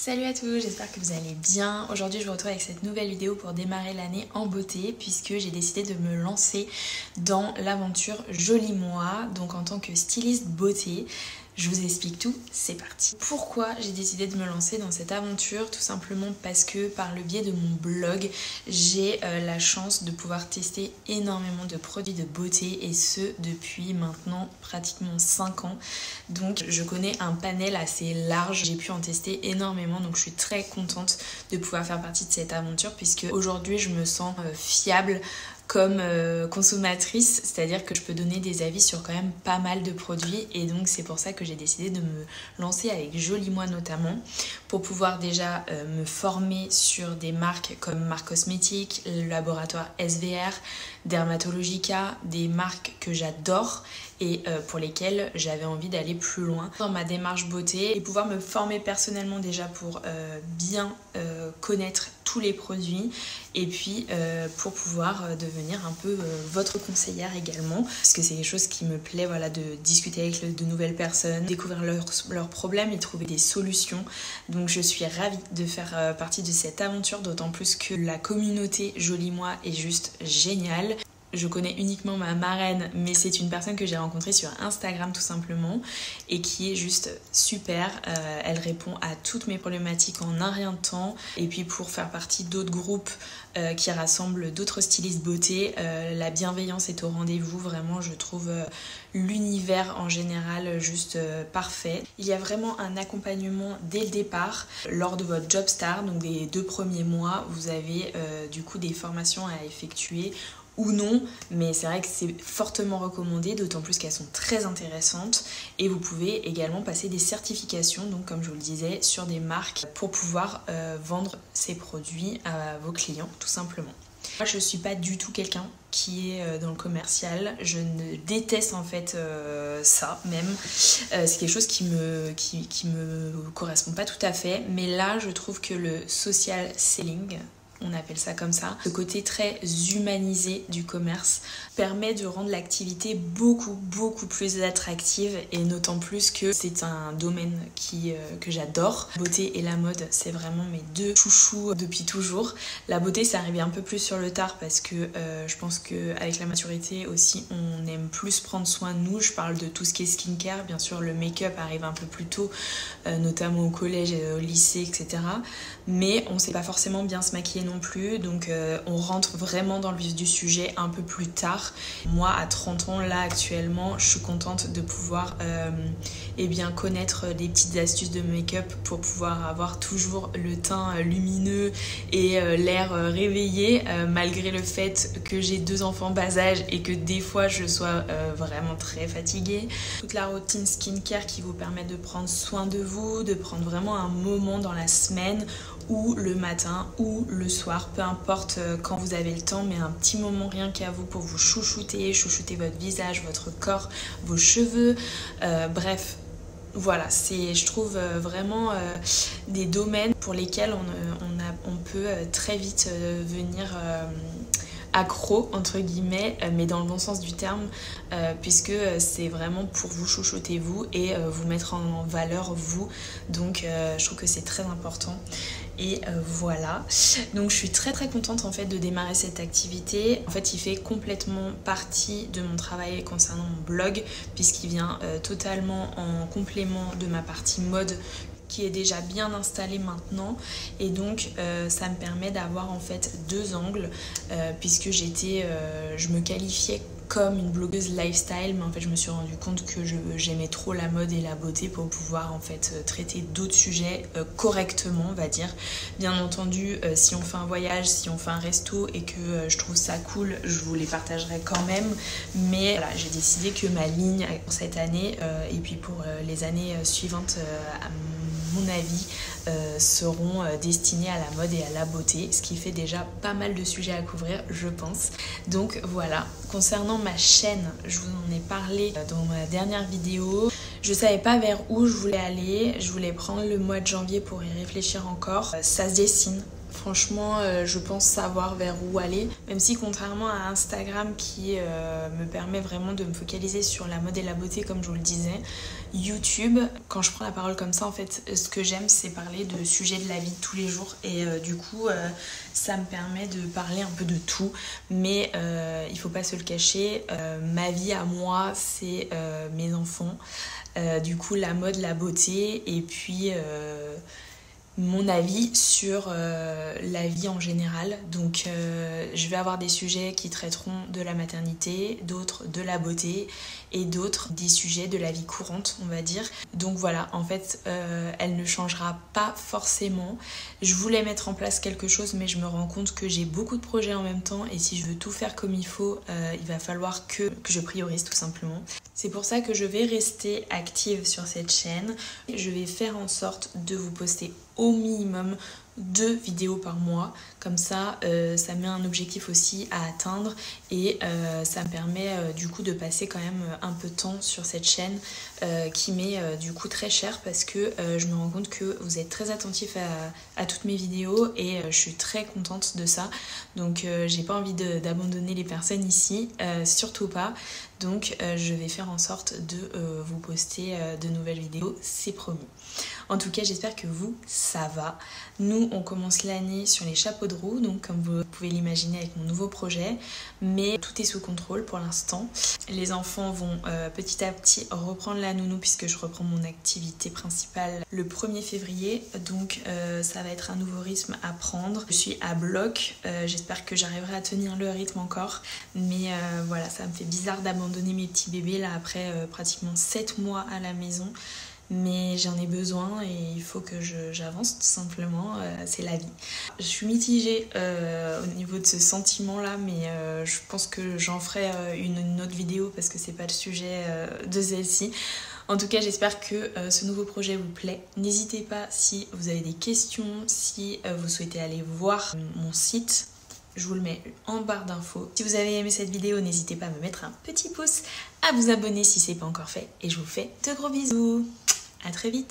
Salut à tous, j'espère que vous allez bien. Aujourd'hui je vous retrouve avec cette nouvelle vidéo pour démarrer l'année en beauté puisque j'ai décidé de me lancer dans l'aventure Joli Moi, donc en tant que styliste beauté. Je vous explique tout, c'est parti. Pourquoi j'ai décidé de me lancer dans cette aventure? Tout simplement parce que par le biais de mon blog, j'ai la chance de pouvoir tester énormément de produits de beauté et ce depuis maintenant pratiquement 5 ans. Donc je connais un panel assez large, j'ai pu en tester énormément, donc je suis très contente de pouvoir faire partie de cette aventure puisque aujourd'hui je me sens fiable comme consommatrice, c'est-à-dire que je peux donner des avis sur quand même pas mal de produits et donc c'est pour ça que j'ai décidé de me lancer avec Joli Moi notamment pour pouvoir déjà me former sur des marques comme Marc Cosmétique, le laboratoire SVR, Dermatologica, des marques que j'adore et pour lesquelles j'avais envie d'aller plus loin dans ma démarche beauté et pouvoir me former personnellement déjà pour bien connaître tous les produits et puis pour pouvoir devenir un peu votre conseillère également parce que c'est quelque chose qui me plaît, voilà, de discuter avec de nouvelles personnes, découvrir leurs problèmes et trouver des solutions. Donc je suis ravie de faire partie de cette aventure, d'autant plus que la communauté Joli Moi est juste géniale. Je connais uniquement ma marraine, mais c'est une personne que j'ai rencontrée sur Instagram tout simplement et qui est juste super. Elle répond à toutes mes problématiques en un rien de temps. Et puis pour faire partie d'autres groupes qui rassemblent d'autres stylistes beauté, la bienveillance est au rendez-vous. Vraiment, je trouve l'univers en général juste parfait. Il y a vraiment un accompagnement dès le départ. Lors de votre job start, donc des 2 premiers mois, vous avez du coup des formations à effectuer ou non, mais c'est vrai que c'est fortement recommandé, d'autant plus qu'elles sont très intéressantes et vous pouvez également passer des certifications, donc comme je vous le disais, sur des marques pour pouvoir vendre ces produits à vos clients tout simplement. Moi je suis pas du tout quelqu'un qui est dans le commercial, je ne déteste en fait ça même, c'est quelque chose qui me correspond pas tout à fait, mais là je trouve que le social selling, on appelle ça comme ça, le côté très humanisé du commerce permet de rendre l'activité beaucoup plus attractive et d'autant plus que c'est un domaine que j'adore. La beauté et la mode, c'est vraiment mes 2 chouchous depuis toujours. La beauté, c'est arrivé un peu plus sur le tard parce que je pense qu'avec la maturité aussi, on aime plus prendre soin de nous. Je parle de tout ce qui est skincare, bien sûr le make-up arrive un peu plus tôt, notamment au collège et au lycée, etc. Mais on sait pas forcément bien se maquiller non plus, donc on rentre vraiment dans le vif du sujet un peu plus tard. Moi à 30 ans là actuellement, je suis contente de pouvoir eh bien connaître des petites astuces de make-up pour pouvoir avoir toujours le teint lumineux et l'air réveillé malgré le fait que j'ai 2 enfants bas âge et que des fois je sois vraiment très fatiguée. Toute la routine skincare qui vous permet de prendre soin de vous, de prendre vraiment un moment dans la semaine ou le matin ou le soir, peu importe quand vous avez le temps, mais un petit moment rien qu'à vous pour vous chouchouter votre visage, votre corps, vos cheveux, bref. Voilà, c'est, je trouve vraiment des domaines pour lesquels on peut très vite venir accro entre guillemets, mais dans le bon sens du terme, puisque c'est vraiment pour vous chouchouter vous et vous mettre en valeur vous, donc je trouve que c'est très important. Et voilà, donc je suis très contente en fait de démarrer cette activité. En fait il fait complètement partie de mon travail concernant mon blog puisqu'il vient totalement en complément de ma partie mode qui est déjà bien installée maintenant et donc ça me permet d'avoir en fait 2 angles puisque je me qualifiais comme une blogueuse lifestyle, mais en fait je me suis rendu compte que j'aimais trop la mode et la beauté pour pouvoir en fait traiter d'autres sujets correctement, on va dire. Bien entendu, si on fait un voyage, si on fait un resto et que je trouve ça cool, je vous les partagerai quand même, mais voilà, j'ai décidé que ma ligne pour cette année et puis pour les années suivantes, à mon avis, seront destinés à la mode et à la beauté, ce qui fait déjà pas mal de sujets à couvrir, je pense. Donc voilà, concernant ma chaîne, je vous en ai parlé dans ma dernière vidéo. Je savais pas vers où je voulais aller, je voulais prendre le mois de janvier pour y réfléchir encore. Ça se dessine. Franchement, je pense savoir vers où aller, même si contrairement à Instagram qui me permet vraiment de me focaliser sur la mode et la beauté comme je vous le disais, YouTube, quand je prends la parole comme ça, en fait, ce que j'aime c'est parler de sujets de la vie de tous les jours et du coup ça me permet de parler un peu de tout, mais il faut pas se le cacher, ma vie à moi c'est mes enfants, du coup la mode, la beauté et puis mon avis sur la vie en général. Donc je vais avoir des sujets qui traiteront de la maternité, d'autres de la beauté et d'autres des sujets de la vie courante, on va dire. Donc voilà, en fait elle ne changera pas forcément. Je voulais mettre en place quelque chose mais je me rends compte que j'ai beaucoup de projets en même temps et si je veux tout faire comme il faut, il va falloir que je priorise tout simplement. C'est pour ça que je vais rester active sur cette chaîne. Je vais faire en sorte de vous poster au minimum 2 vidéos par mois. Comme ça, ça met un objectif aussi à atteindre et ça me permet du coup de passer quand même un peu de temps sur cette chaîne qui m'est du coup très chère parce que je me rends compte que vous êtes très attentifs à toutes mes vidéos et je suis très contente de ça. Donc j'ai pas envie d'abandonner les personnes ici, surtout pas. Donc je vais faire en sorte de vous poster de nouvelles vidéos, c'est promis. En tout cas, j'espère que vous, ça va. Nous, on commence l'année sur les chapeaux de roue, donc comme vous pouvez l'imaginer avec mon nouveau projet, mais tout est sous contrôle pour l'instant. Les enfants vont petit à petit reprendre la nounou puisque je reprends mon activité principale le 1er février, donc ça va être un nouveau rythme à prendre. Je suis à bloc, j'espère que j'arriverai à tenir le rythme encore, mais voilà, ça me fait bizarre d'abandonner mes petits bébés là après pratiquement 7 mois à la maison. Mais j'en ai besoin et il faut que j'avance tout simplement, c'est la vie. Je suis mitigée au niveau de ce sentiment là, mais je pense que j'en ferai une autre vidéo parce que c'est pas le sujet de celle-ci. En tout cas, j'espère que ce nouveau projet vous plaît. N'hésitez pas si vous avez des questions, si vous souhaitez aller voir mon site. Je vous le mets en barre d'infos. Si vous avez aimé cette vidéo, n'hésitez pas à me mettre un petit pouce, à vous abonner si ce n'est pas encore fait. Et je vous fais de gros bisous. À très vite.